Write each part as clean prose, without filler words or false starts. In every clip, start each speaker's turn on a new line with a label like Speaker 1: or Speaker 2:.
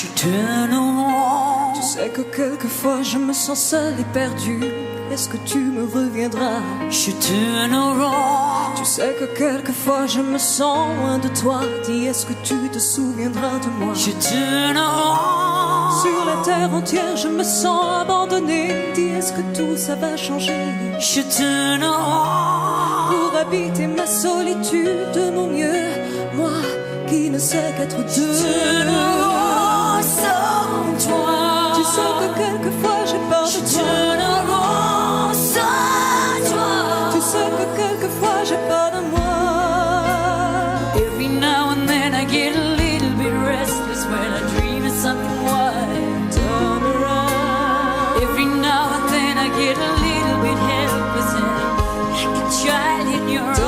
Speaker 1: Je tourne en rond.
Speaker 2: Tu sais que quelquefois je me sens seul et perdu. Est-ce que tu me reviendras?
Speaker 1: Je tourne en rond.
Speaker 2: Tu sais que quelquefois je me sens loin de toi. Dis, est-ce que tu te souviendras de moi?
Speaker 1: Je tourne en rond.
Speaker 2: Sur la terre entière je me sens abandonné. Dis, est-ce que tout ça va changer?
Speaker 1: Je tourne en rond.
Speaker 2: Pour habiter ma solitude de mon mieux, moi qui ne sais qu'être deux.
Speaker 1: Je tourne en rond sans toi.
Speaker 2: Tu sais que quelquefois j'ai peur de
Speaker 1: Je
Speaker 2: toi.
Speaker 1: tourne en rond sans toi.
Speaker 2: Tu sais que quelquefois j'ai peur de moi.
Speaker 1: Every now and then I get a little bit restless when I dream of something wild.
Speaker 2: Turn around.
Speaker 1: Every now and then I get a little bit helpless and like a child in your arms.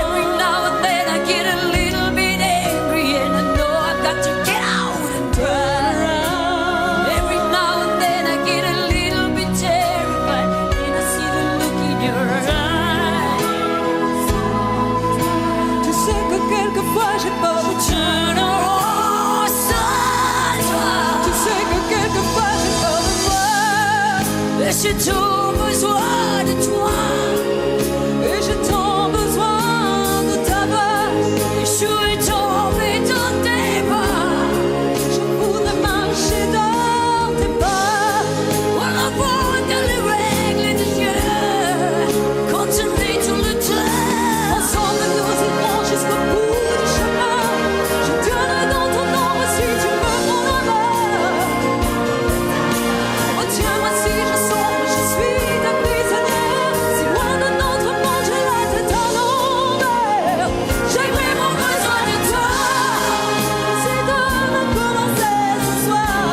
Speaker 1: Every now and then I get a little bit angry and I know I've got to get out and cry. Every now and then I get a little bit terrified and I see the look in your eyes.
Speaker 2: Tu sais que quelquefois j'ai peur de toi.
Speaker 1: Turn around, sans toi.
Speaker 2: Tu sais que quelquefois j'ai peur de toi.
Speaker 1: Et j'ai tout besoin de toi.
Speaker 2: Et j'ai tant besoin de ta voix.
Speaker 1: Et je suis tombée dans tes bras.
Speaker 2: Je voudrais marcher dans tes pas.
Speaker 1: On envoie dans les règles de Dieu. Continuer tout le temps.
Speaker 2: Ensemble nous irons jusqu'au bout du chemin. Je tiendrai dans ton ombre si tu me prends la main. Retiens-moi si je sombre, je suis ta prisonnière. Si loin de notre monde, j'ai la tête à l'envers.
Speaker 1: J'ai vraiment besoin de toi.
Speaker 2: Si demain commençait ce soir.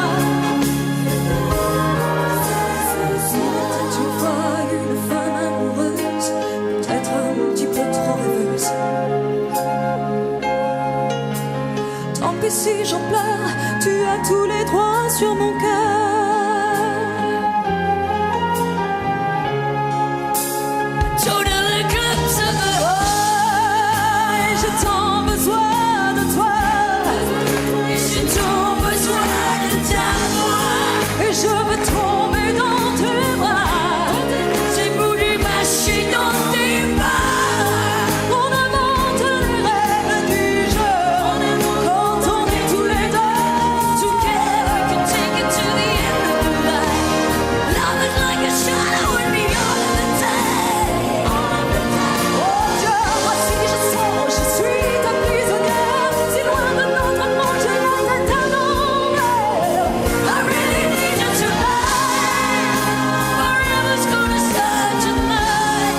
Speaker 2: Tu vois une femme amoureuse, peut-être un petit peu trop rêveuse. Tant pis si j'en pleure, tu as tous les droits sur mon cœur.
Speaker 1: Tout dans le club, ça me
Speaker 2: Et j'ai tant besoin de toi.
Speaker 1: Et j'ai tout besoin de ta voix.
Speaker 2: Et je veux tomber dans tes bras.
Speaker 1: J'ai voulu marcher dans tes bras.
Speaker 2: On invente les règles du jeu. Quand on est tous les deux.
Speaker 1: Together we can take it to the end of the line. Love is like a shadow with me all of the time.
Speaker 2: Oh Dieu, moi si je sens, je suis ta prisonnière. Si loin de notre monde, j'ai la tête à l'envers.
Speaker 1: I really need you tonight. Forever's gonna start tonight.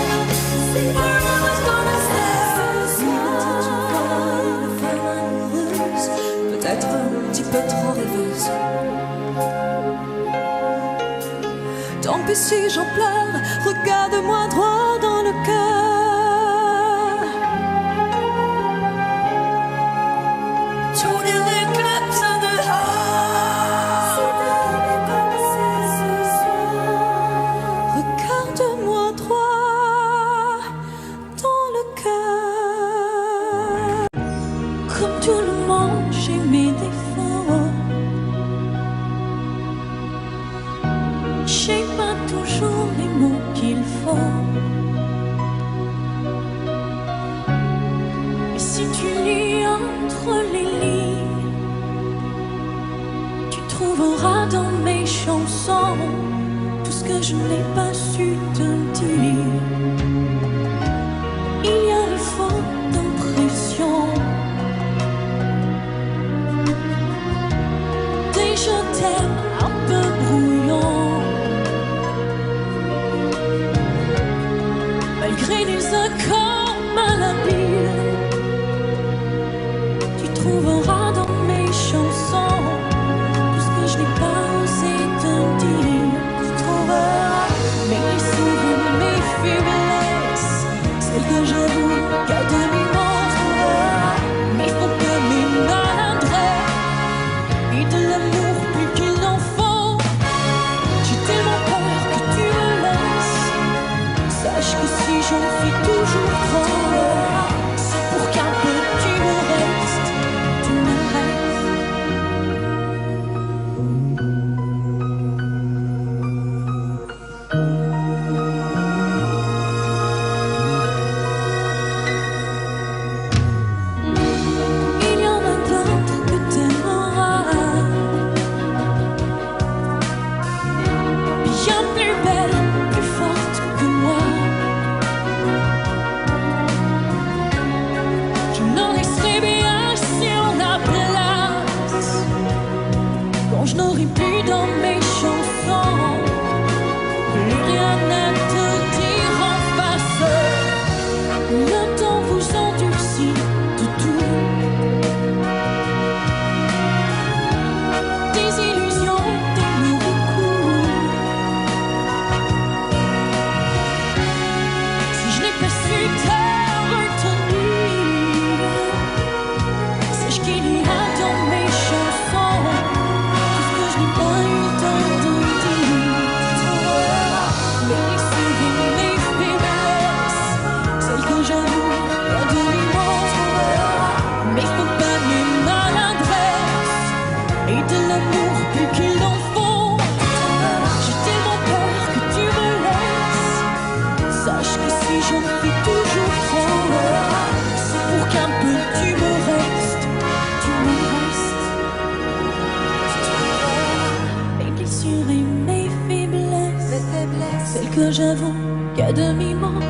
Speaker 1: Forever's gonna start.
Speaker 2: Une femme amoureuse, peut-être un petit peu trop rêveuse. Tant pis si j'en pleure, regarde-moi droit dans le cœur.
Speaker 1: Tout dans le club, ça me
Speaker 2: Regarde-moi droit dans le cœur.
Speaker 3: Comme tout le monde, j'ai mes défauts. J'ai pas toujours les mots qu'il faut. Mais si tu lis entre les lignes, tu trouveras dans mes chansons tout ce que je n'ai pas su te dire. Il y a les fautes d'impression, des je t'aime un peu brouillons, malgré des accords malhabiles. Tu trouveras dans mes chansons tout ce que je n'ai pas osé te dire. Tu trouveras mes souvenirs, mes furies. que j'avoue qu'à demi-mot,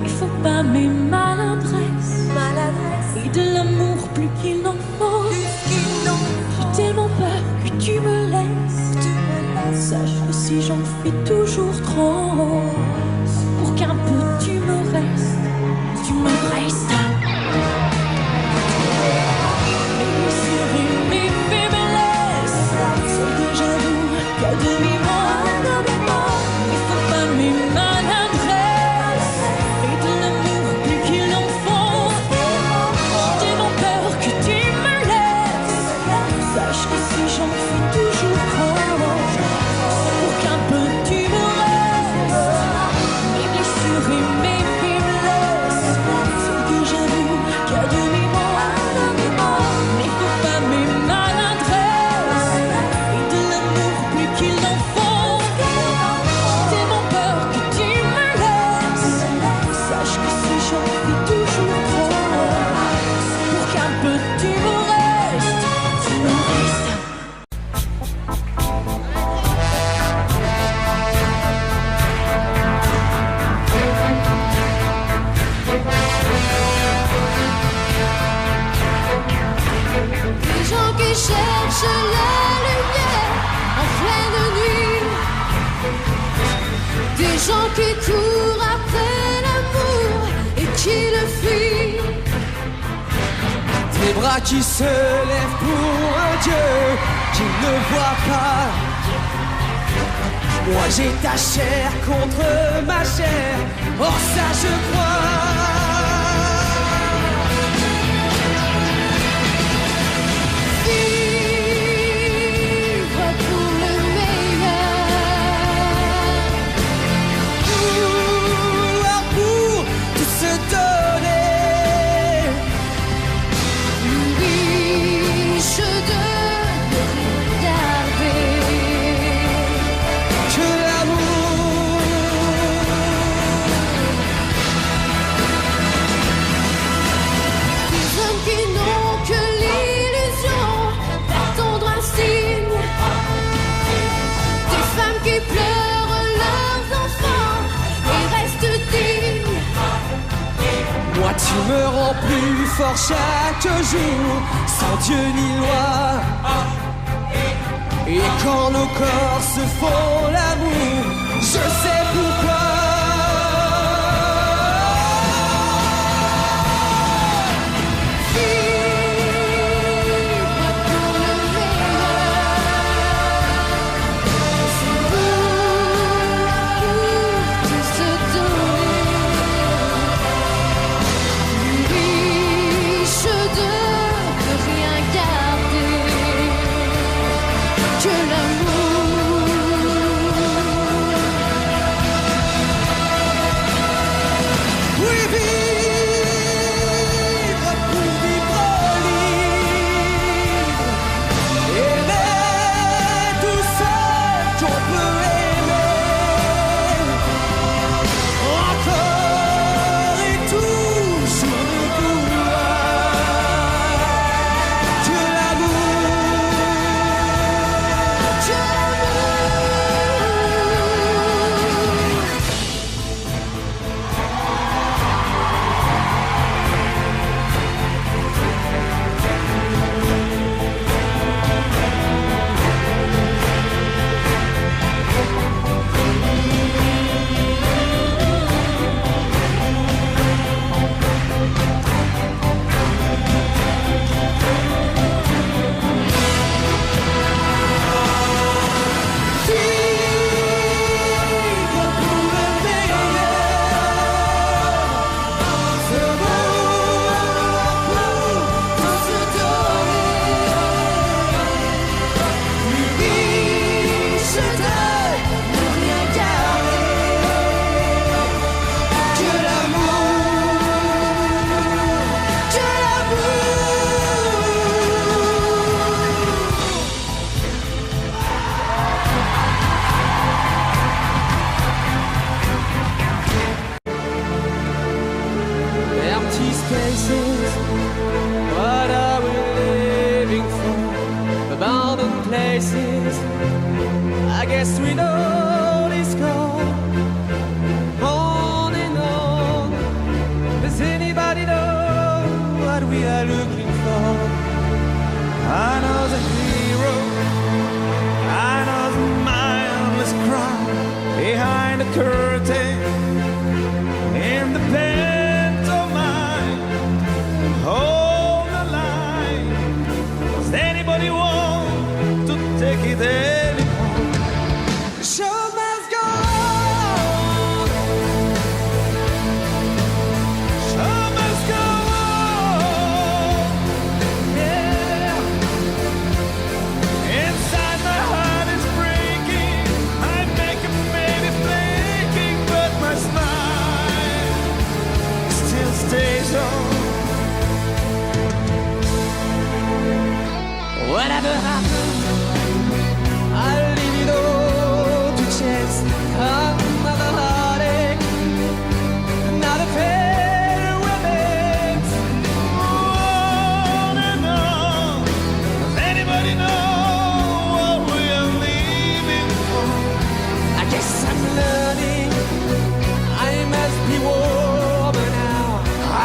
Speaker 3: il faut pas mes maladresses, et de l'amour plus qu'il n'en faut. J'ai tellement peur que tu me laisses. Sache que si j'en fais toujours trop, pour qu'un peu tu me restes, tu me restes. Mes blessures et mes faiblesses, celles que j'avoue qu'à demi-mot, il faut pas mes maladresses, et de l'amour plus qu'il n'en faut. J'ai tellement peur que tu me laisses. Sache que si j'en fais toujours trop, pour qu'un peu tu me restes. Mes blessures et mes faiblesses, celles que j'avoue qu'à demi-mot, mais faut pas mes maladresses, et de l'amour plus qu'il n'en faut. J'ai tellement peur que tu me laisses. Sache que si j'en fais toujours trop, pour qu'un peu tu me restes, tu me restes.
Speaker 2: Des gens qui cherchent la lumière en pleine nuit. Des gens qui courent après l'amour et qui le fuient.
Speaker 4: Des bras qui se lèvent pour un Dieu qui ne voit pas. Moi j'ai ta chair contre ma chair, or ça je crois.
Speaker 2: Vivre pour le meilleur.
Speaker 4: Vouloir pour tout se donner.
Speaker 2: Riche de regarder.
Speaker 4: Que l'amour.
Speaker 2: Des hommes qui n'ont que l'illusion d'attendre un signe. Des femmes qui pleurent leurs enfants et restent dignes.
Speaker 4: Moi tu me rends plus fort chaque jour, sans Dieu ni loi. Et quand nos corps se font l'amour, je sais pourquoi.
Speaker 2: Vivre pour le meilleur. C'est pour tout se donner. Riche de rien garder. Que l'amour.
Speaker 4: Oui, vivre pour vivre libre. Aimer tout seul qu'on peut aimer. Encore et toujours ne vouloir que l'amour.
Speaker 2: Que
Speaker 4: Vivre pour le meilleur. Se vouloir pour tout se donner. Riche de ne rien garder. Que l'amour. Que l'amour. Empty spaces, what are we living for? Abandoned places, I guess we know this must go on and on. Does anybody know what we are looking for? I know the hero, I know the mindless crowd behind the curtain in the pantomime. Hold the line. Does anybody want to take it anymore? The show must go on. Show must go on. Yeah. Inside my heart is breaking. I make a baby flaking, but my smile still stays on. Whatever happens, I'll leave it all to chance. Another heartache, another farewell dance. On and on. Does anybody know what we are leaving for? I guess I'm learning. I must be warmer now.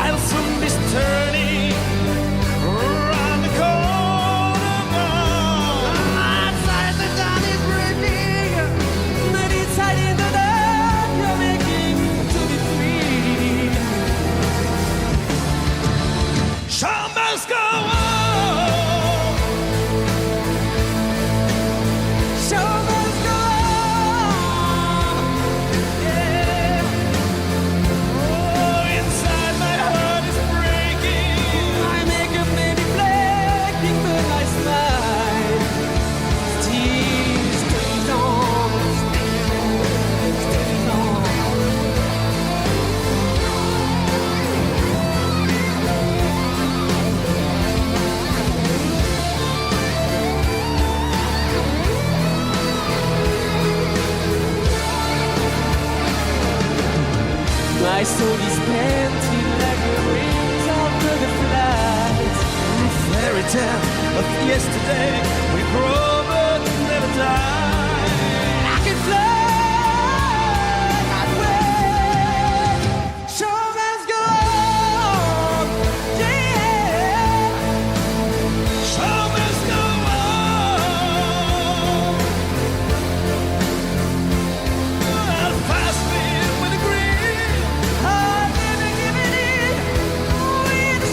Speaker 4: I'll soon be turning around the corner now. Outside the dawn is breaking, but inside in the dark you're making to be free. Show must go on. Show must go on. Yeah. Oh, inside my heart is breaking. I make a baby flaking, but my smile still stays on. Stays on. My soul is panting like the wings of butterflies. The fairy tale of yesterday, we grow but never die. I can fly that way. Show must go on, yeah. Show must go on. I'll fast live with the green. I'll never give it in with the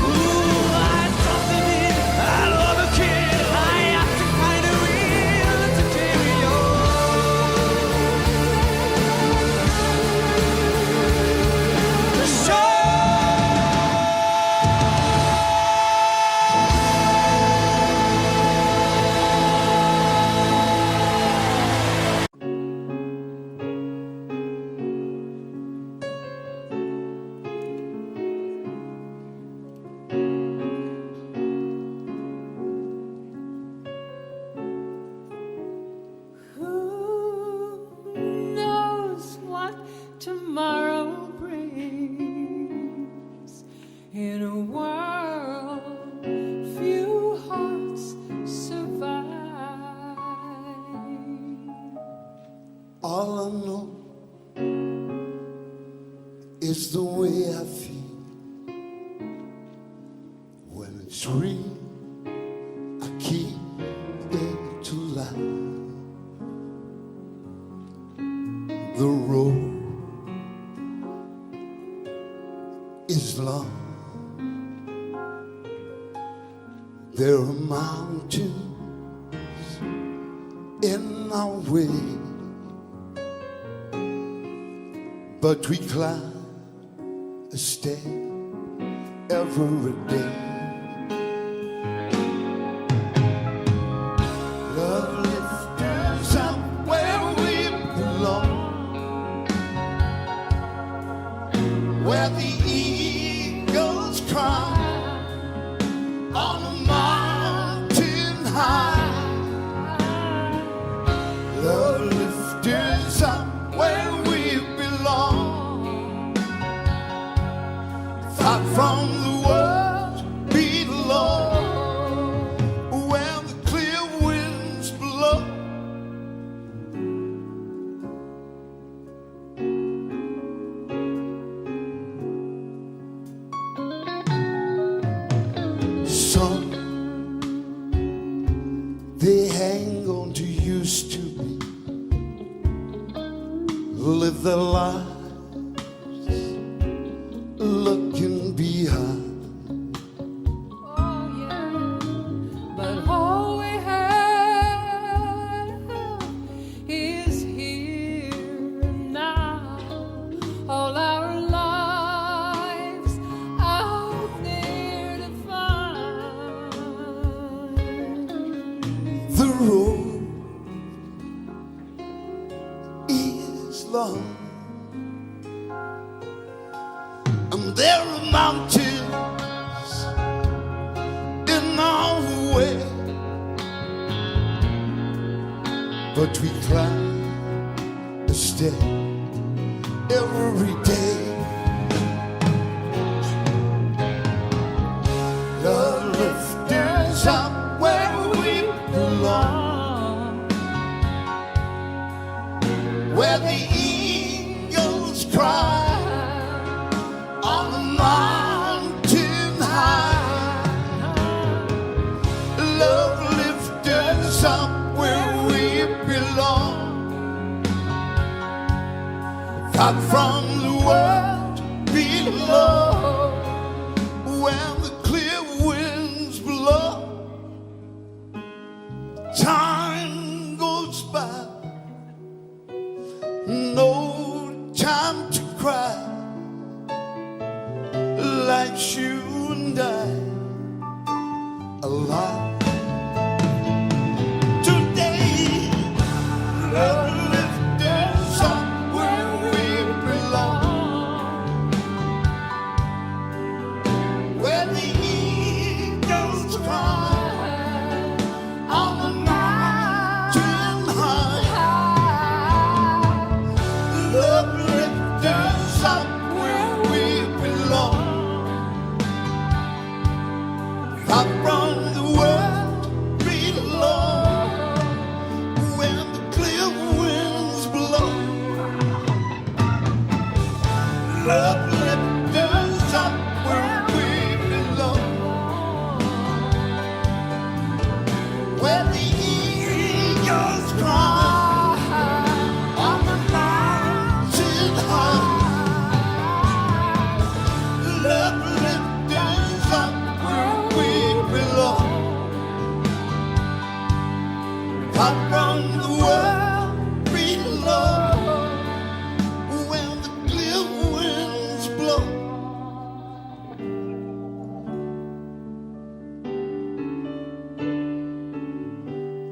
Speaker 4: Ooh, I'm something in. I love a kid. I have to find a will to carry on. The show.
Speaker 1: Who knows what tomorrow brings? In a world, few hearts survive.
Speaker 5: All I know is the way I feel when it's real. I keep it to life. The road is long. There are mountains in our way, but we climb a step every day. Love lifts us up where we belong, where the eagles cry on a mountain high. Love lifts us up where we belong, live their lives looking behind.
Speaker 2: Oh, yeah. But all we have is here and now. All our lives out there to find.
Speaker 5: The road is long, and there are mountains in our way, but we climb a step every day. The lift is up where we belong, where the eagles cry on the mountain high. Love lift us up where we belong, far from the world below, where the clear winds blow. Time goes by, no time to cry. Like you and I, alive today. Love lift us up where we belong, where the eagles cry on the mountain high. Love lift us up where we belong, far from the world below, when the clear winds blow. Love lift us up where we belong, where the eagles cry on the mountain high. Love lift us up where we belong, far from the world below, when the clear winds blow.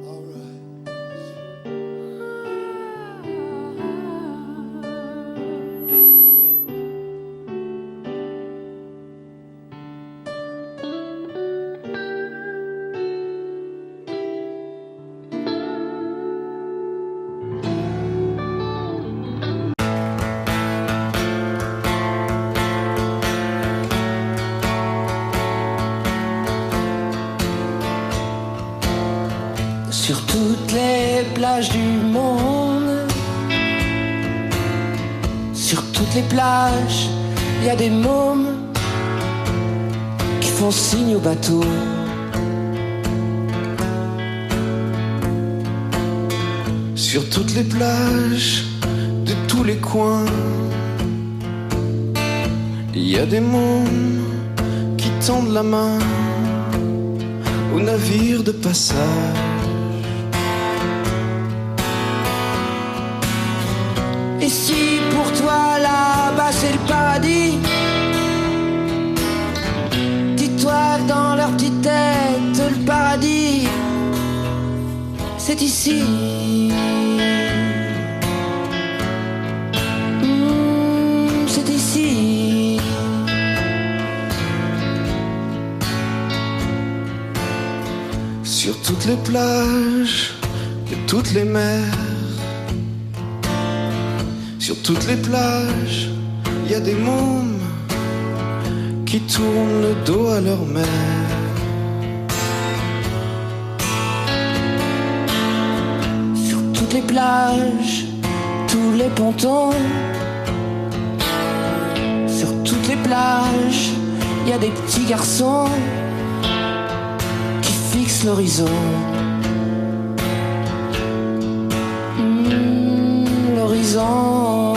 Speaker 5: All right.
Speaker 6: Sur toutes les plages du monde, sur toutes les plages, il y a des mômes qui font signe au bateau.
Speaker 7: Sur toutes les plages de tous les coins, il y a des mômes qui tendent la main aux navires de passage.
Speaker 6: Et si pour toi là-bas c'est le paradis, dis-toi que dans leur petite tête le paradis c'est ici. C'est ici.
Speaker 7: Sur toutes les plages de toutes les mers, sur toutes les plages, il y a des mômes qui tournent le dos à leur mère.
Speaker 6: Sur toutes les plages, tous les pontons, sur toutes les plages, il y a des petits garçons qui fixent l'horizon. L'horizon.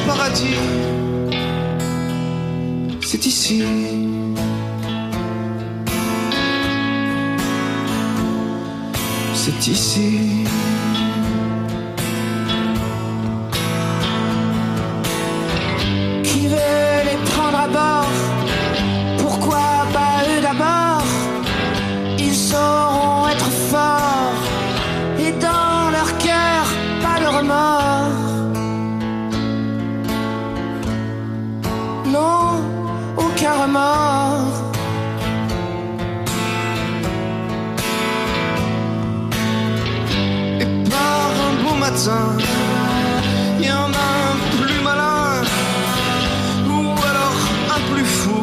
Speaker 7: paradis, c'est ici. C'est ici.
Speaker 6: Qui veut les prendre à bord? Pourquoi pas eux d'abord? Ils sauront être forts et dans leur cœur pas le remords. Non, aucun remords.
Speaker 7: Et par un beau matin, il y en a un plus malin, ou alors un plus fou,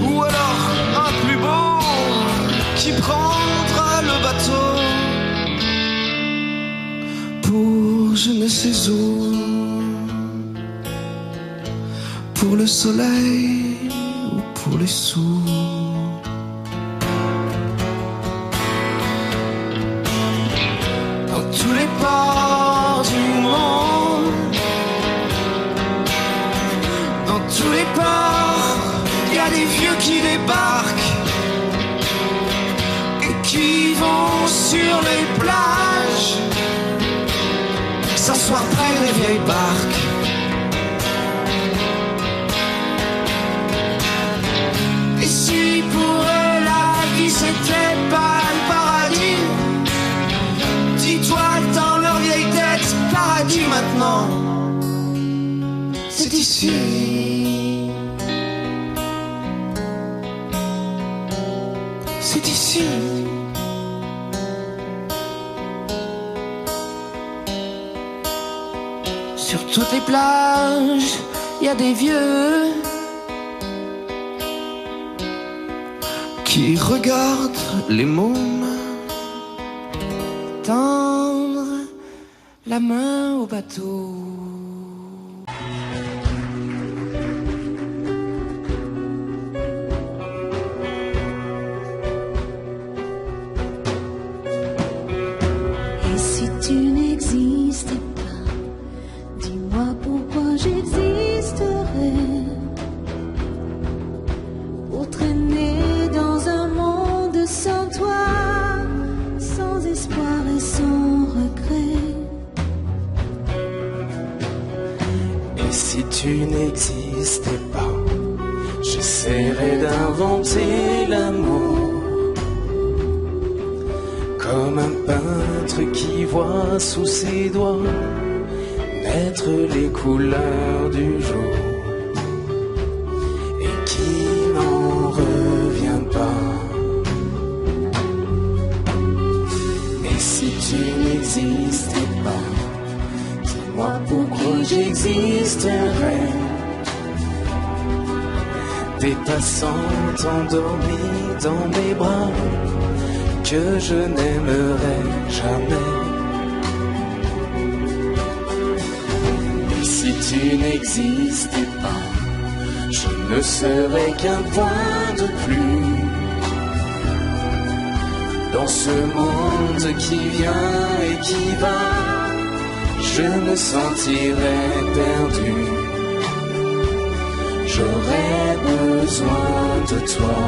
Speaker 7: ou alors un plus beau, qui prendra le bateau pour je ne sais où, pour le soleil ou pour les sous. Dans tous les ports du monde, dans tous les ports, il y a des vieux qui débarquent et qui vont sur les plages s'asseoir près des vieilles barques. Et si pour eux la vie c'était pas le paradis, dis-toi que dans leur vieille tête, paradis maintenant, c'est ici. C'est ici.
Speaker 6: Sur toutes les plages, il y a des vieux
Speaker 7: Qui regardent les mômes
Speaker 6: tendre la main au bateau.
Speaker 3: Et si tu n'existais pas, dis-moi pourquoi j'existerais. Pour traîner dans un monde sans toi, sans espoir et sans regret.
Speaker 8: Et si tu n'existais pas, j'essaierais d'inventer l'amour. Comme un peintre qui voit sous ses doigts naître les couleurs du jour et qui n'en revient pas. Et si tu n'existais pas, dis-moi pourquoi j'existerais. Des passants endormis dans mes bras que je n'aimerai jamais. Et si tu n'existais pas, je ne serais qu'un point de plus dans ce monde qui vient et qui va. Je me sentirais perdu. J'aurais besoin de toi.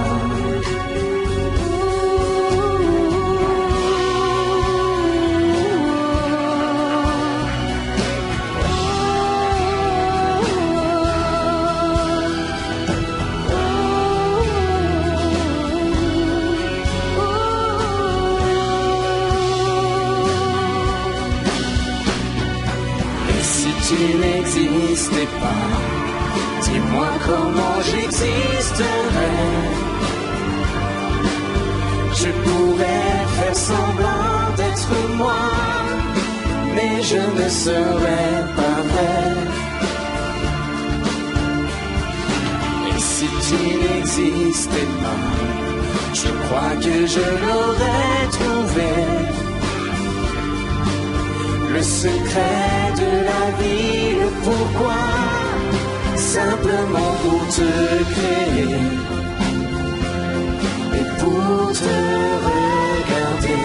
Speaker 8: Tu n'existais pas, dis-moi comment j'existerais. Je pourrais faire semblant d'être moi, mais je ne serais pas vrai. Et si tu n'existais pas, je crois que je l'aurais trouvé. Le secret de la vie, le pourquoi, simplement pour te créer et pour te regarder.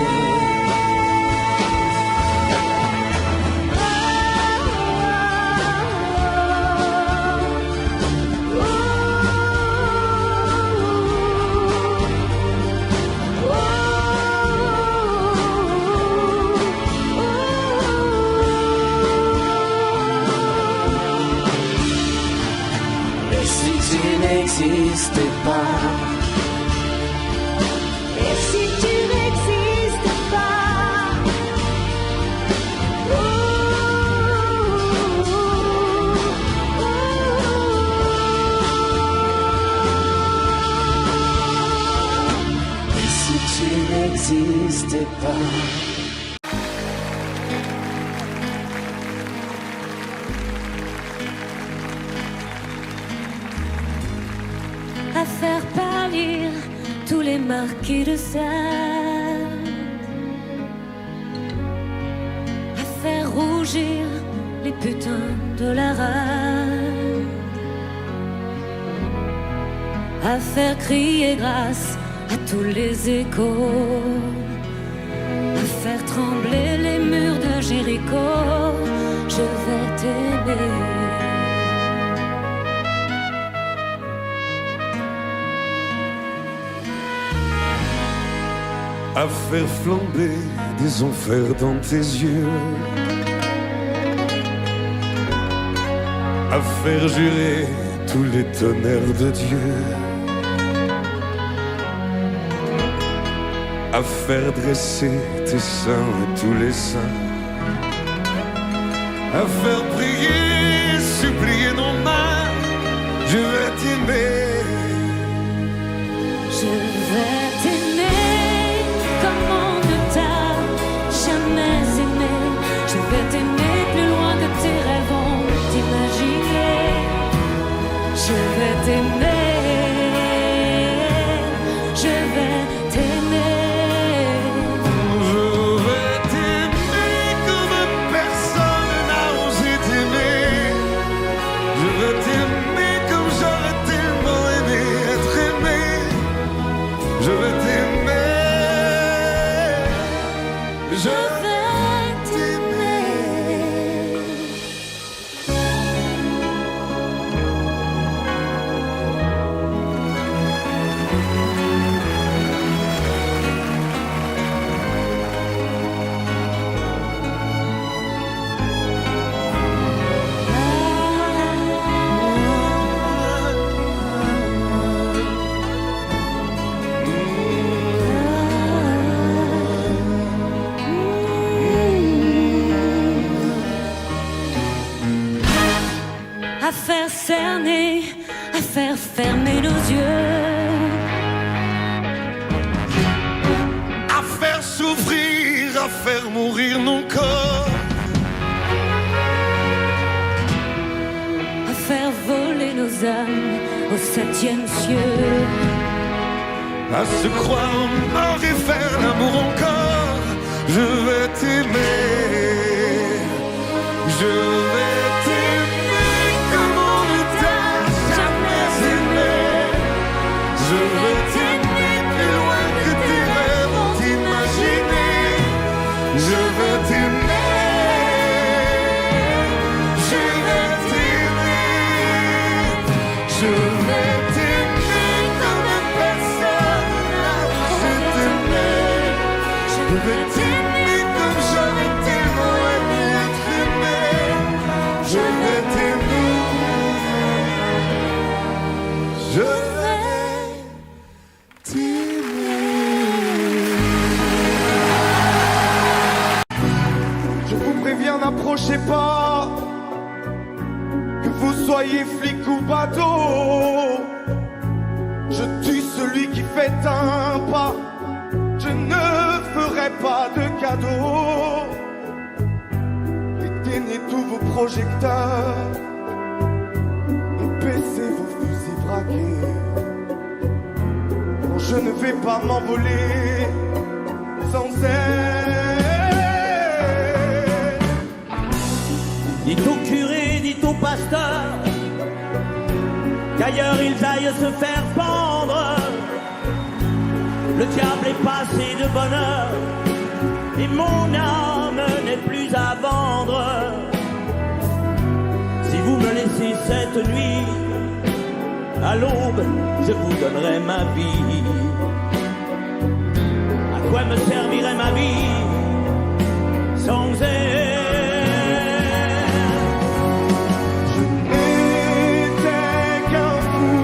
Speaker 8: n'existais pas.
Speaker 3: Et si tu n'existais pas,
Speaker 8: Et si tu n'existais pas.
Speaker 1: À faire pâlir tous les marquis de Sade, à faire rougir les putains de la rade, à faire crier grâce à tous les échos, à faire trembler les murs de Jéricho. Je vais t'aimer.
Speaker 7: À faire flamber des enfers dans tes yeux, à faire jurer tous les tonnerres de Dieu, à faire dresser tes seins et tous les saints, à faire prier, supplier nos mains. Je vais t'aimer.
Speaker 1: Je vais t'aimer comme on ne t'a jamais aimé. Je vais t'aimer plus loin que tes rêves ont imaginé. Je vais t'aimer. Je vais t'aimer.
Speaker 7: Je vais t'aimer comme personne n'a osé t'aimer. Je vais t'aimer comme j'aurais tellement aimé être aimé. Je vais t'aimer. Je vais t'aimer.
Speaker 1: À faire cerner, à faire fermer nos yeux,
Speaker 7: À faire souffrir, à faire mourir nos corps,
Speaker 1: à faire voler nos âmes au 7e cieux,
Speaker 7: à se croire mort et faire l'amour encore. Je vais t'aimer. Je vais t'aimer comme on ne t'a jamais aimé. Je vais t'aimer plus loin que tes rêves ont imaginé. Je vais t'aimer. Je vais t'aimer. Je vais t'aimer comme personne n'a osé t'aimer. Je vais t'aimer comme j'aurais tellement aimé être aimé. Je vais t'aimer. Je vais t'aimer.
Speaker 4: Je vous préviens, n'approchez pas, que vous soyez flic ou bateau. Je tue celui qui fait un pas, je ne ferai pas de cadeau. Éteignez tous vos projecteurs et baissez vos fusils braqués. Non, je ne vais pas m'envoler sans aide.
Speaker 9: Dites au curé, dites au pasteur, qu'ailleurs ils aillent se faire pendre. Le diable est passé de bonheur et mon âme n'est plus à vendre. Si vous me laissez cette nuit, à l'aube, je vous donnerai ma vie. À quoi me servirait ma vie sans elle?
Speaker 4: J'étais qu'un fou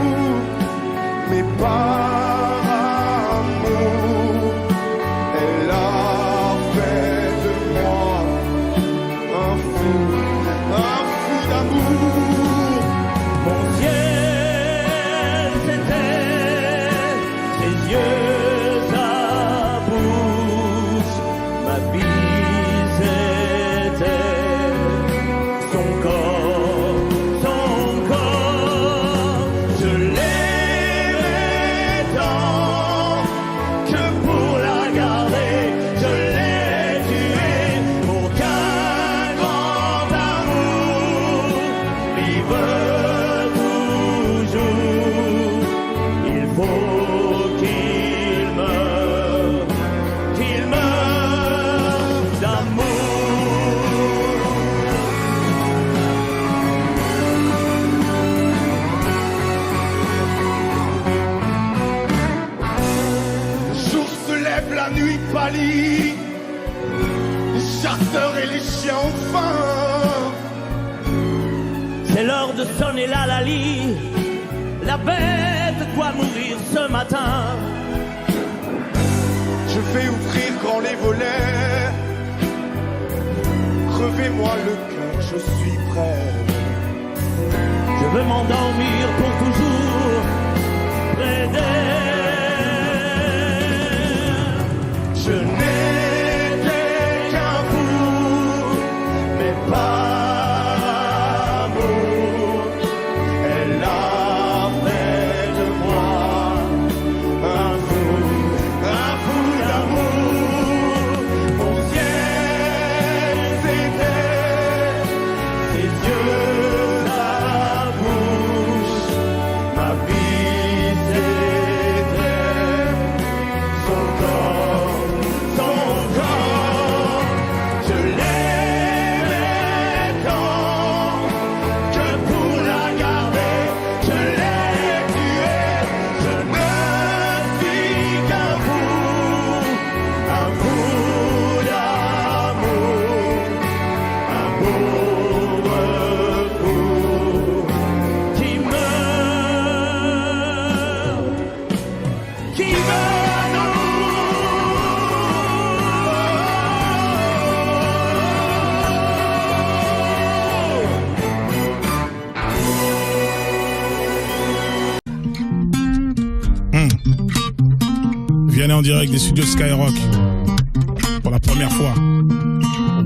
Speaker 9: sonner la Lali. La bête doit mourir ce matin.
Speaker 5: Je vais ouvrir grand les volets. Crevez-moi le cœur, je suis prêt.
Speaker 9: Je veux m'endormir pour toujours près d'elle. Je n'étais qu'un fou, mais pas amour. Elle a fait de moi un fou d'amour. Mon ciel c'était ses yeux, sa bouche, ma vie c'était son corps, son corps. Je l'aimais tant que pour la garder, je l'ai tuée. Je ne suis qu'un fou d'amour, un pauvre fou qui meurt
Speaker 10: Vianney en direct des studios Skyrock. Pour la première fois.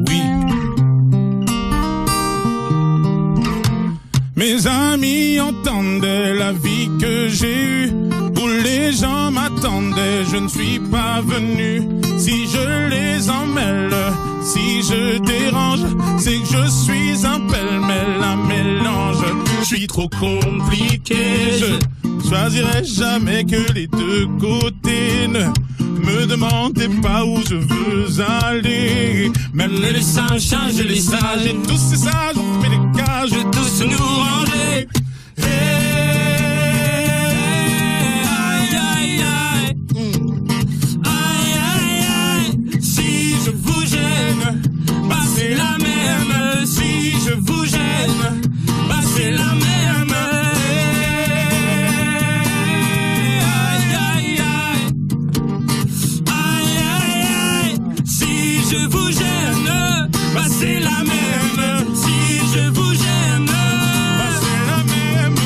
Speaker 10: Oui. Mes amis entendaient la vie que j'ai eue, où les gens m'attendaient, je ne suis pas venu. Si je les emmêle, si je dérange, c'est que je suis un pêle-mêle, un mélange. Je suis trop compliqué, je choisirai jamais que les deux côtés. Ne me demandez pas où je veux aller. Même les singes changent les sages, et tous ces sages ont fait des cages, et tous nous ranger. Aïe, aïe, aïe. Aïe, aïe, aïe. Si je vous gêne, bah c'est la même. Si je vous gêne, bah c'est la même. Aïe, aïe, aïe. Aïe, aïe, aïe. Si je vous gêne, bah c'est la même. Si je vous gêne, bah c'est la même.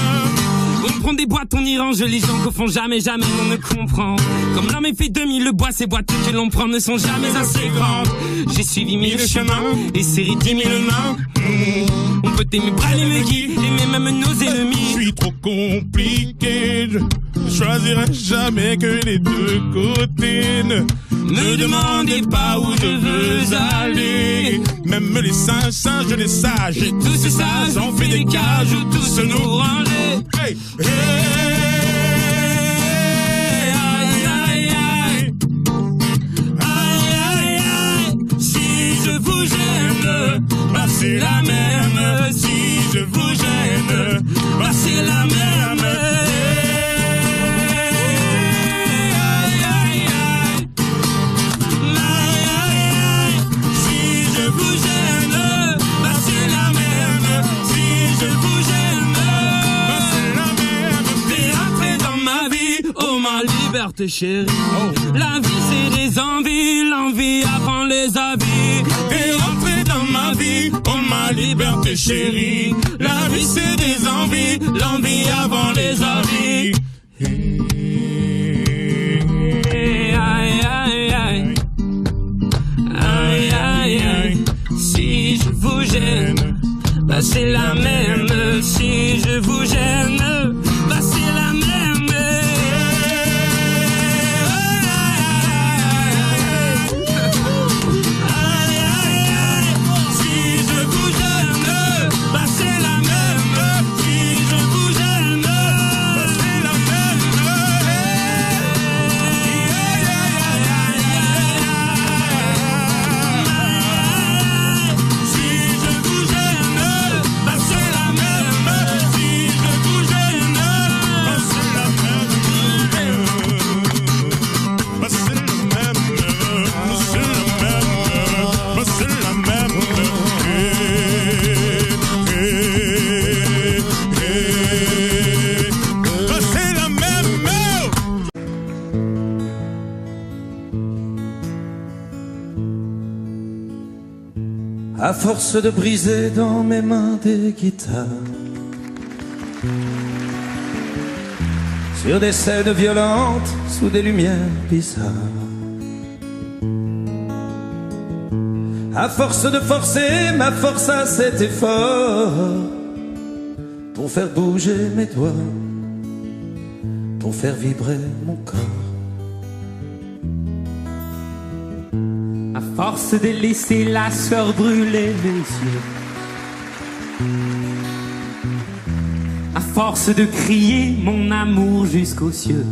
Speaker 10: On prend des boîtes, on y range les gens qu'au fond jamais on ne comprend. Comme l'homme est fait 2000, le bois, ces boîtes que l'on prend ne sont jamais assez grandes. J'ai suivi 1000 chemins et serré 10 000 mains. On peut aimer bras les me guider, aimer même nos ennemis. Je suis trop compliqué, je choisirai jamais que les deux côtés. Ne me demandez pas où je veux aller. Même les singes, les sages, et tous ces sages ont fait des cages où tous nous ranger. Hey, hey, aïe, aïe, aïe. Aïe, aïe, aïe. Si je vous gêne, bah c'est la même. Si je vous gêne, bah c'est la même. Aïe, aïe, aïe. Aïe, aïe, aïe. Si je vous gêne, bah c'est la même. Si je vous gêne, bah c'est la même. T'es entré dans ma vie, oh ma liberté chérie. La vie c'est des envies, l'envie avant les avis. T'es rentré dans ma vie, oh ma liberté chérie. La vie c'est des envies, l'envie avant les avis. Aïe, aïe, aïe. Aïe, aïe, aïe. Si je vous gêne, bah c'est la même. Si je vous gêne, bah c'est la même. Aïe, aïe, aïe. Si je vous gêne, bah c'est la même. Si je vous gêne, bah c'est la même. Aïe, aïe, aïe, aïe. Si je vous gêne, bah c'est la même. Si je vous gêne,
Speaker 7: À force de briser dans mes mains des guitares, sur des scènes violentes, sous des lumières bizarres. À force de forcer ma force à cet effort, pour faire bouger mes doigts, pour faire vibrer mon corps.
Speaker 11: À force de laisser la sueur brûler mes yeux, à force de crier mon amour jusqu'aux cieux,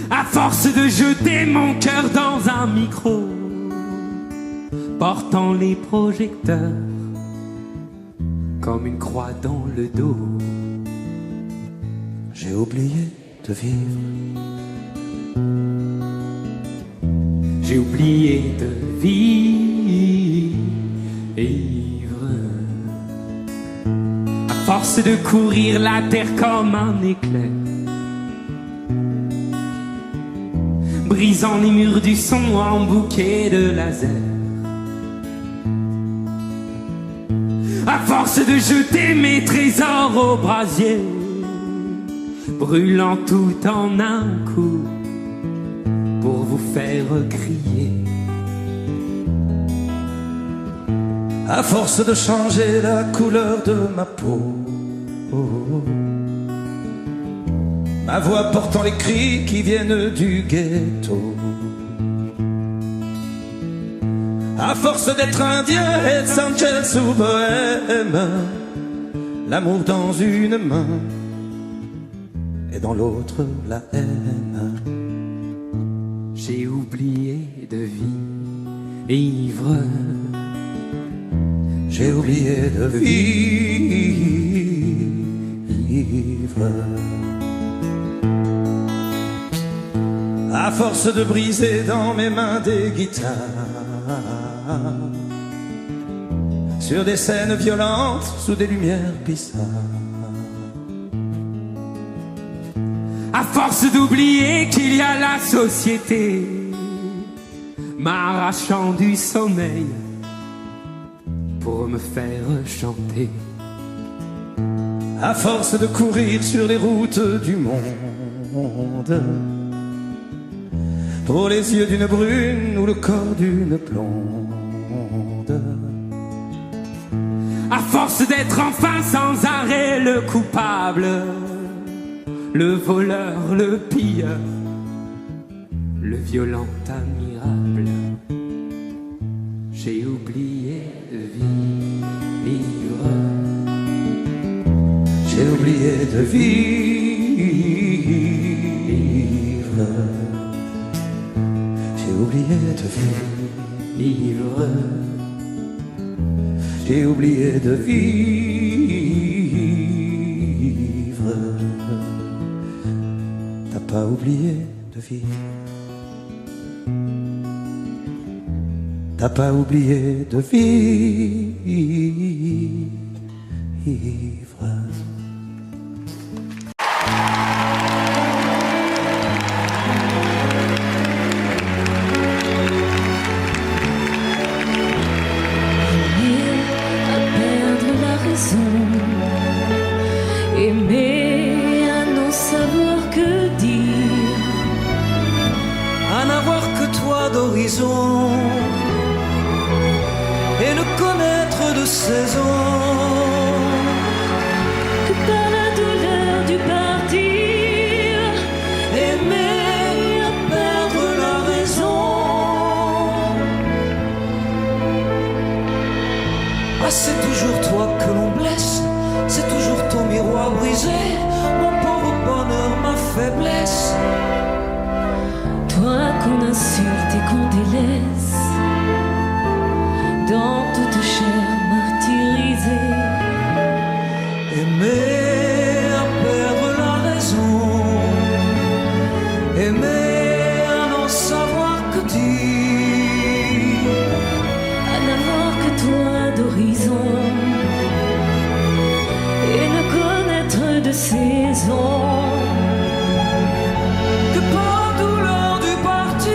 Speaker 11: à force de jeter mon cœur dans un micro, portant les projecteurs comme une croix dans le dos,
Speaker 7: j'ai oublié de vivre.
Speaker 11: J'ai oublié de vivre. À force de courir la terre comme un éclair, brisant les murs du son en bouquet de laser. À force de jeter mes trésors au brasier, brûlant tout en un coup pour vous faire crier.
Speaker 7: À force de changer la couleur de ma peau, ma voix portant les cris qui viennent du ghetto. À force d'être indien, Hells Angels ou bohème, l'amour dans une main et dans l'autre la haine.
Speaker 11: J'ai oublié de vivre.
Speaker 7: J'ai oublié de vivre. À force de briser dans mes mains des guitares, sur des scènes violentes, sous des lumières bizarres.
Speaker 11: À force d'oublier qu'il y a la société, m'arrachant du sommeil pour me faire chanter.
Speaker 7: À force de courir sur les routes du monde, pour les yeux d'une brune ou le corps d'une blonde.
Speaker 11: À force d'être enfin sans arrêt le coupable, le voleur, le pilleur, le violent admirable, j'ai oublié de vivre.
Speaker 7: J'ai oublié de vivre. J'ai oublié de vivre. J'ai oublié de vivre. T'as pas oublié de vivre. T'as pas oublié de vivre.
Speaker 3: Aimer à n'en savoir que dire,
Speaker 12: à n'avoir que toi d'horizon et ne connaître de saison
Speaker 3: que par la douleur du partir.
Speaker 12: Aimer à perdre la raison. Ah, c'est toujours toi que l'on blesse, c'est toujours ton miroir brisé, mon pauvre bonheur, ma faiblesse.
Speaker 3: Toi qu'on insulte et qu'on délaisse, dans toute chair martyrisée.
Speaker 12: Aimer à perdre la raison, aimer à n'en savoir que dire,
Speaker 3: à n'avoir que toi d'horizon et ne connaître de saison
Speaker 12: que par douleur du partir.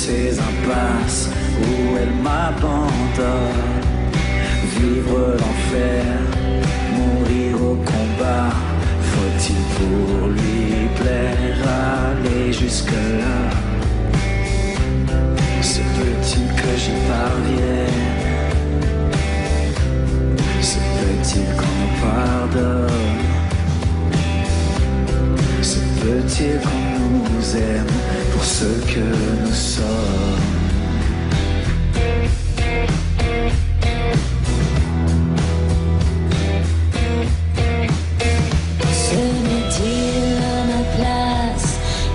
Speaker 13: ces impasses où elle m'abandonne. Vivre l'enfer, mourir au combat. Faut-il pour lui plaire aller jusque-là? Se peut-il que j'y parvienne? Se peut-il qu'on nous pardonne? Se peut-il qu'on nous aime pour ce que nous sommes?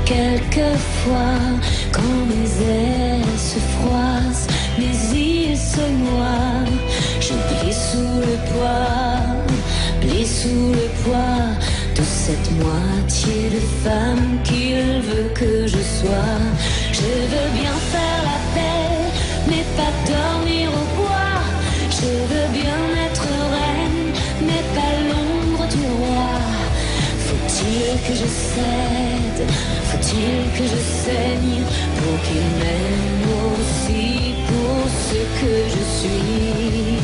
Speaker 3: Quelquefois, quand mes ailes se froissent, mes yeux se noient, je plie sous le poids de cette moitié de femme qu'il veut que je sois. Je veux bien faire la paix, mais pas dormir au bois. Je veux bien être reine, mais pas l'ombre du roi. Faut-il que je cède? Faut-il que je saigne pour qu'il m'aime aussi pour ce que je suis?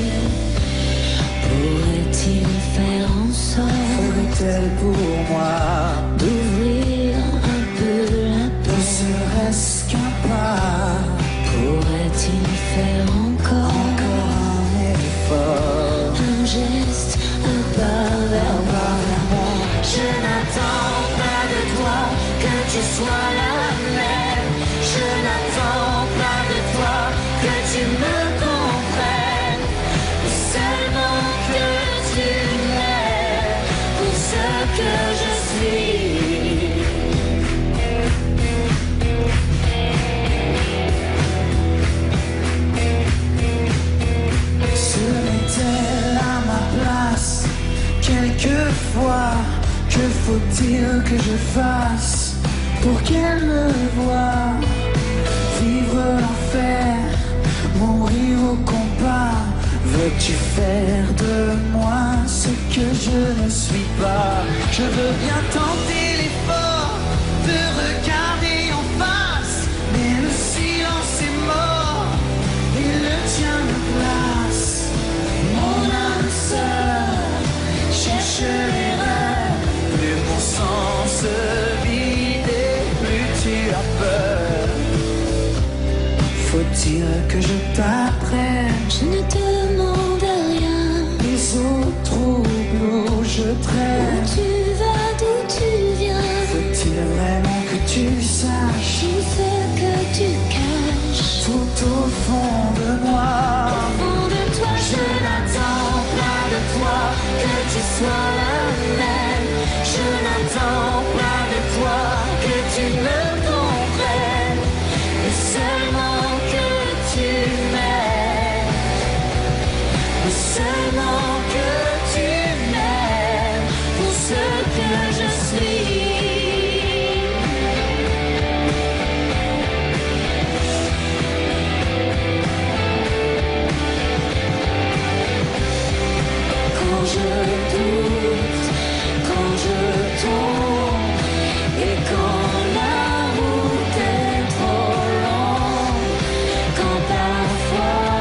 Speaker 3: Pourrait-il faire en sorte,
Speaker 13: ferait-elle pour moi
Speaker 3: d'ouvrir un peu la porte?
Speaker 13: Ne serait-ce qu'un pas?
Speaker 3: Pourrait-il faire encore
Speaker 13: un effort?
Speaker 3: Un geste, un pas vers moi? Je n'attends pas de toi que tu sois la même. Je n'attends pas de toi que tu me comprennes. Seulement que tu m'aimes pour ce que je suis.
Speaker 13: Serait-elle à ma place? Quelquefois, que faut-il que je fasse pour qu'elle me voie? Vivre l'enfer, mourir au combat. Veux-tu faire de moi ce que je ne suis pas? Je veux bien tenter l'effort de regarder en face, mais le silence est mort, il le tient de place. Mon âme sœur cherche l'erreur, plus mon sang se vide et plus tu as peur. Faut-il que je t'apprenne?
Speaker 3: Je ne te demande rien.
Speaker 13: Les eaux troubles où je traîne.
Speaker 3: Où tu vas, d'où tu viens?
Speaker 13: Faut-il vraiment que tu saches
Speaker 3: tout ce que tu caches?
Speaker 13: Tout au fond de moi.
Speaker 3: Au fond de toi, je n'attends pas de toi que tu sois la même. Je n'attends pas de toi que tu me comprennes, mais seulement que tu m'aimes. Mais seulement que tu m'aimes pour ce que je suis. Quand je doute, quand je tombe, et quand la route est trop longue, quand parfois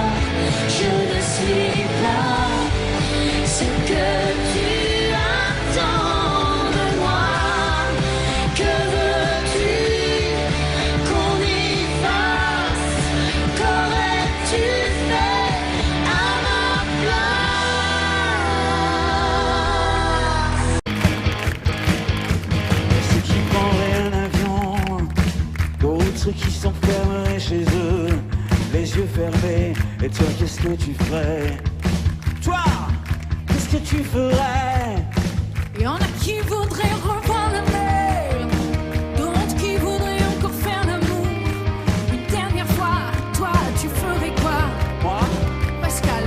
Speaker 3: je ne suis pas ce que tu attends de moi. Que veux-tu qu'on y fasse? Qu'aurais-tu fait à ma place?
Speaker 9: Ceux qui prendraient un avion, d'autres qui s'enfermeraient chez eux, les yeux fermés. Et toi, qu'est-ce que tu ferais? Toi, qu'est-ce que tu ferais?
Speaker 2: Y en a qui voudraient revoir la mer, d'autres qui voudraient encore faire l'amour. Une dernière fois, toi, tu ferais quoi?
Speaker 9: Moi?
Speaker 2: Pascal,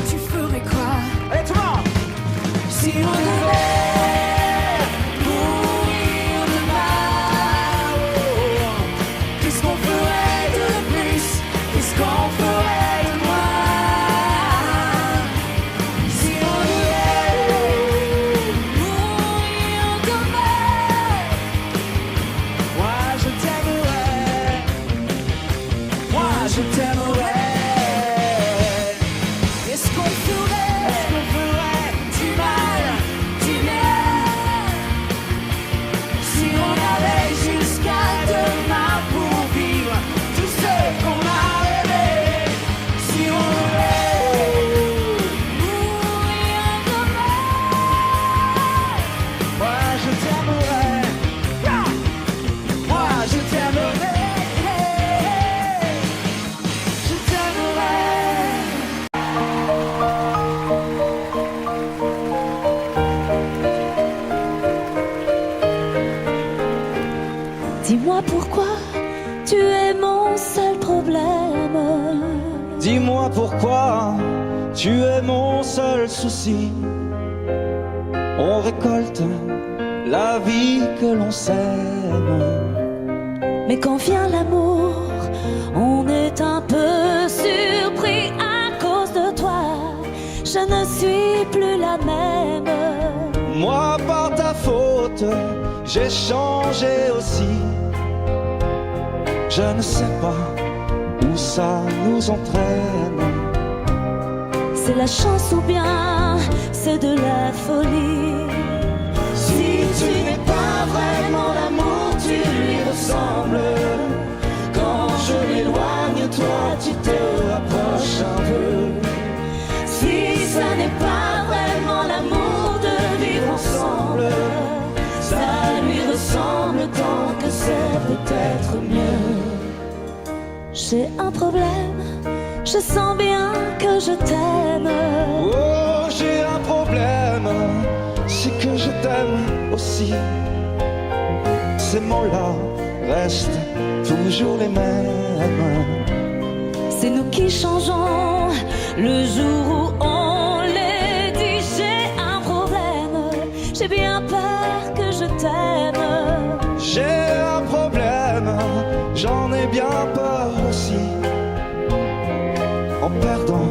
Speaker 2: tu ferais quoi?
Speaker 9: Allez, tout le monde!
Speaker 2: Si on devait mourir demain, qu'est-ce qu'on ferait de plus? Qu'est-ce qu'on ferait de moins? Si on devait mourir demain.
Speaker 9: je t'aimerais.
Speaker 2: Est-ce qu'on ferait du mal, du bien, si on allait jusqu'à demain pour vivre tout ce qu'on a rêvé, si on voulait mourir demain?
Speaker 9: Moi je t'aimerais. Moi je t'aimerais.
Speaker 2: Je t'aimerais.
Speaker 3: Dis-moi pourquoi tu es mon seul problème.
Speaker 12: Dis-moi pourquoi tu es mon seul souci. On récolte la vie que l'on sème.
Speaker 3: Mais quand vient l'amour, on est un peu surpris à cause de toi. Je ne suis plus la même.
Speaker 12: Moi par ta faute, j'ai changé aussi. Je ne sais pas où ça nous entraîne.
Speaker 3: C'est la chance ou bien c'est de la folie.
Speaker 12: Si tu n'es pas vraiment l'amour, tu lui ressembles. Quand je m'éloigne, toi tu te rapproches un peu.
Speaker 3: Si ça n'est pas vraiment l'amour de vivre ensemble, ça lui ressemble tant que c'est peut-être mieux. J'ai un problème, je sens bien que je t'aime.
Speaker 12: Oh, j'ai un problème, c'est que je t'aime aussi. Ces mots-là restent toujours les mêmes.
Speaker 3: C'est nous qui changeons le jour où on les dit. J'ai un problème, j'ai bien peur que je t'aime.
Speaker 12: J'ai un problème, j'en ai bien peur aussi. En perdant,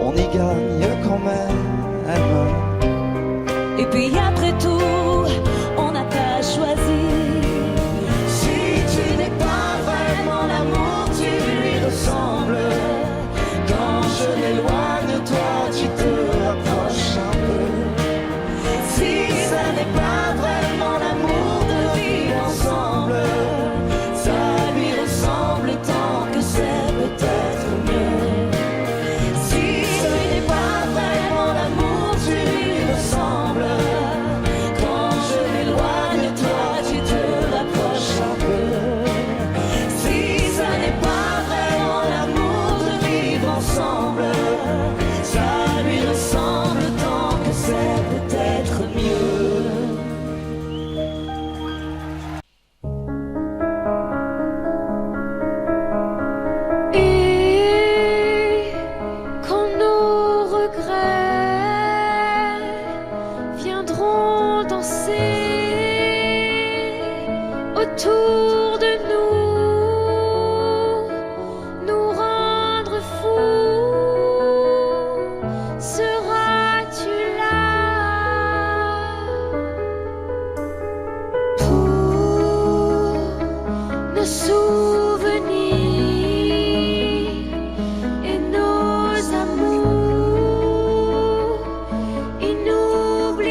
Speaker 12: on y gagne quand même.
Speaker 3: Et puis après tout, on n'a pas choisi.
Speaker 12: Si tu n'es pas vraiment l'amour, tu lui ressembles. Quand je m'éloigne, toi tu te rapproches un peu. Si ça n'est pas vraiment l'amour de vivre ensemble, ça lui ressemble tant que c'est peut-être mieux. Si ce n'est pas vraiment l'amour, tu lui ressembles. Quand je m'éloigne, toi tu te rapproches un peu. Si ça n'est pas vraiment l'amour de vivre ensemble, ça lui ressemble tant que c'est peut-être mieux.
Speaker 2: Et quand nos regrets viendront danser autour de nous rendre fous, seras-tu là pour nos souvenirs et nos amours inoubliables,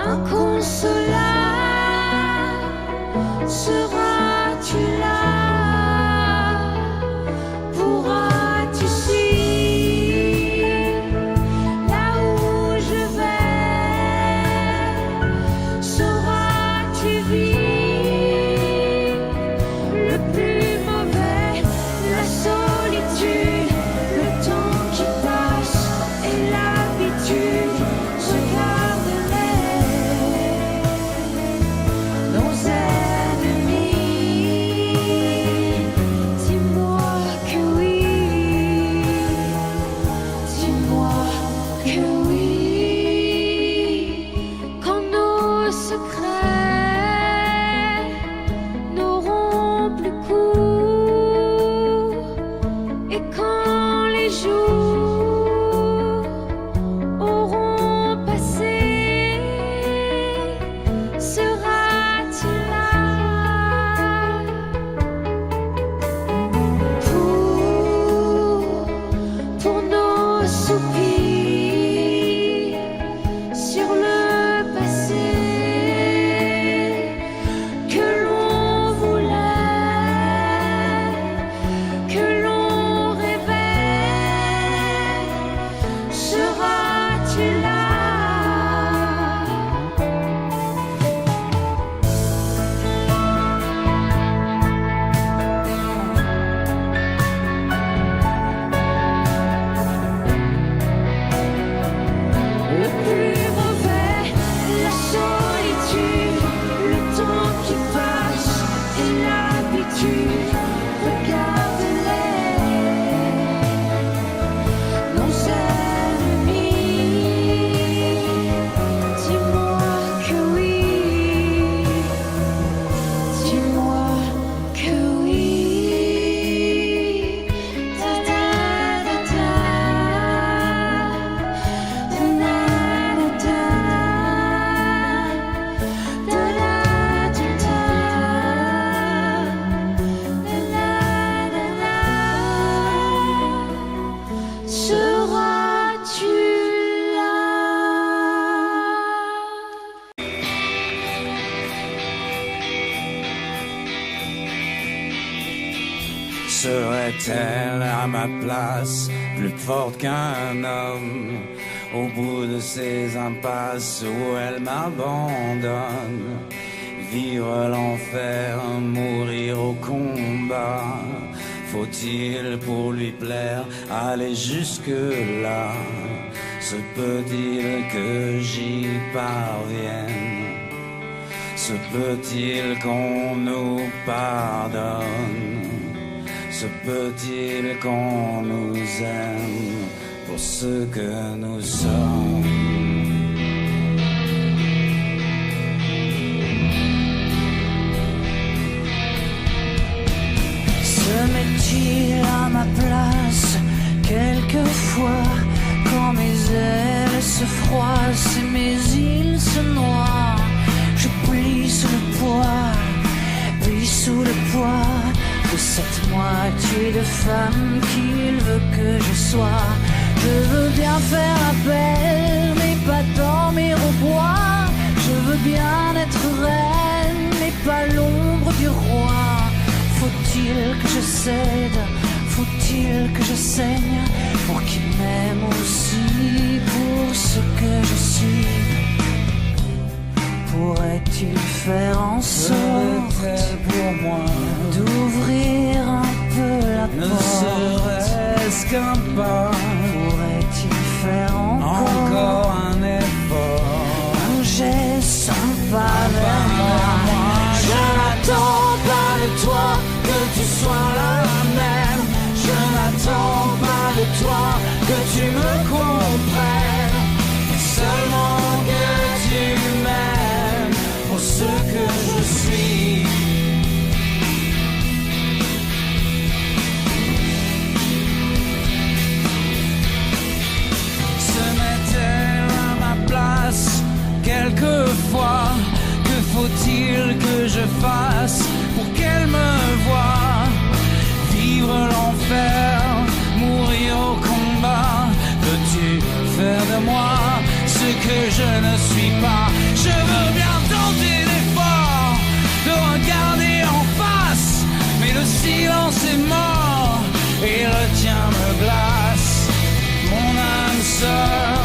Speaker 2: inconsolables? Seras-tu là? Pourras-tu suivre là où je vais? Sauras-tu vivre le plus mauvais, la solitude, le temps qui passe et l'habitude? Regarde-les, nos ennemis.
Speaker 9: serait-elle à ma place plus forte qu'un homme au bout de ces impasses où elle m'abandonne? Vivre l'enfer, mourir au combat. Faut-il pour lui plaire aller jusque-là? Se peut-il que j'y parvienne? Se peut-il qu'on nous pardonne? Se peut-il qu'on nous aime pour ce que nous sommes?
Speaker 6: Se met-il à ma place quelquefois quand mes ailes se froissent et mes îles se noient? Je plie sous le poids, puis sous le poids de cette moitié de femme qu'il veut que je sois. Je veux bien faire appel, mais pas dormir au bois. Je veux bien être reine, mais pas l'ombre du roi. Faut-il que je cède? Faut-il que je saigne pour qu'il m'aime aussi pour ce que je suis? Pourrait-il faire en sorte
Speaker 9: pour moi
Speaker 6: d'ouvrir un peu la
Speaker 9: ne
Speaker 6: porte?
Speaker 9: serait-ce qu'un pas?
Speaker 6: Pourrait-il faire encore
Speaker 9: un effort?
Speaker 6: un geste, un pas vers moi? Je n'attends pas de toi que tu sois la même. Je n'attends pas de toi que tu me comprennes, mais seulement que tu m'aimes pour ce que je suis.
Speaker 9: Se met-elle à ma place quelquefois? Que faut-il que je fasse pour qu'elle me voie? Vivre l'enfer, mourir au combat. Veux-tu faire de moi ce que je ne suis pas? Je veux bien tenter l'effort de regarder en face, mais le silence est mort et le tien me glace. Mon âme sœur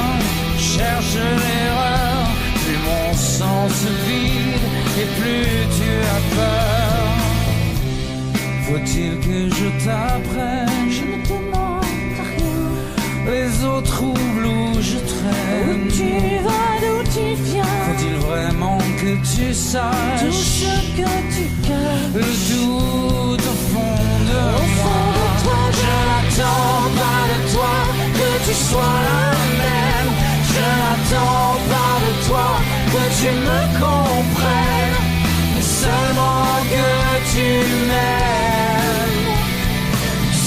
Speaker 9: cherche l'erreur, plus mon sang se vide et plus tu as peur. Faut-il que je t'apprenne?
Speaker 6: Je ne demande rien.
Speaker 9: Les eaux troubles où je traîne.
Speaker 6: Où tu vas, d'où tu viens?
Speaker 9: Faut-il vraiment que tu saches
Speaker 6: tout ce que tu caches?
Speaker 9: le doute au fond de
Speaker 6: Au
Speaker 9: moi.
Speaker 6: fond de toi, je n'attends pas de toi que tu sois la même. Je n'attends pas de toi que tu me comprennes, mais seulement que tu m'aimes.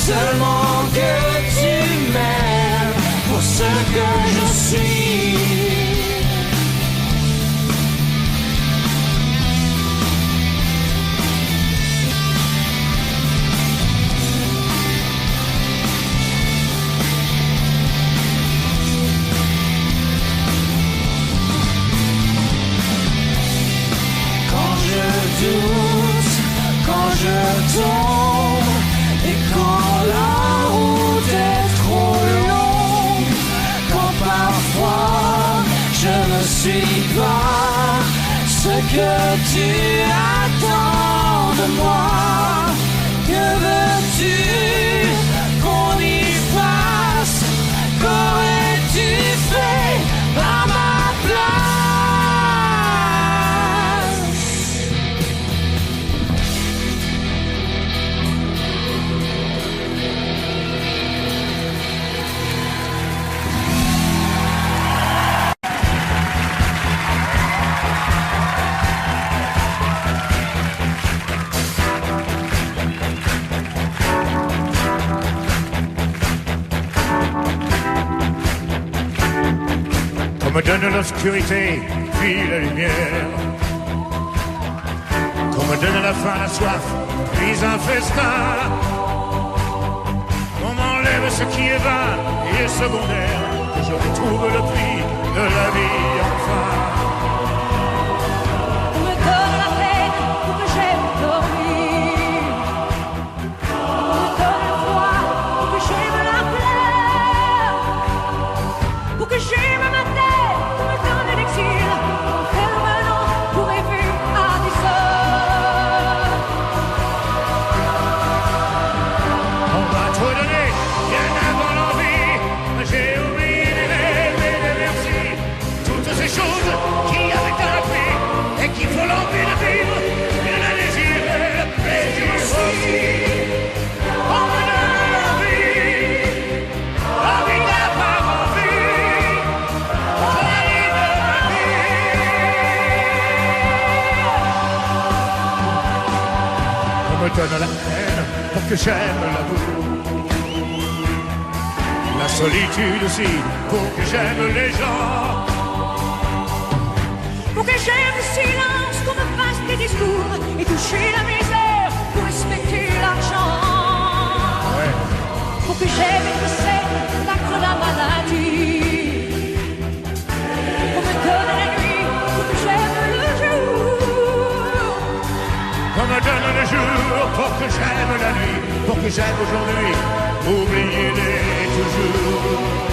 Speaker 6: Seulement que tu m'aimes pour ce que je suis. Quand je doute, quand je tombe, et quand la route est trop longue, quand parfois je ne suis pas ce que tu attends de moi, que veux-tu qu'on y fasse? Qu'aurais-tu fait à ma place?
Speaker 14: Qu'on me donne l'obscurité, puis la lumière. Qu'on me donne la faim, la soif, puis un festin. Qu'on m'enlève ce qui est vain et secondaire. Que je retrouve le prix de la vie enfin.
Speaker 2: On me donne la paix pour que j'aime dormir. On me donne
Speaker 14: me donne la haine pour que j'aime l'amour. La solitude aussi pour que j'aime les gens.
Speaker 2: Pour que j'aime le silence, qu'on me fasse des discours et toucher la misère pour respecter l'argent.
Speaker 14: Ouais.
Speaker 2: Pour que j'aime être saine, vaincre la maladie. Pour me donner la nuit, pour que j'aime le jour.
Speaker 14: Qu'on me donne le jour pour que j'aime la nuit, pour que j'aime aujourd'hui, oubliez-les toujours.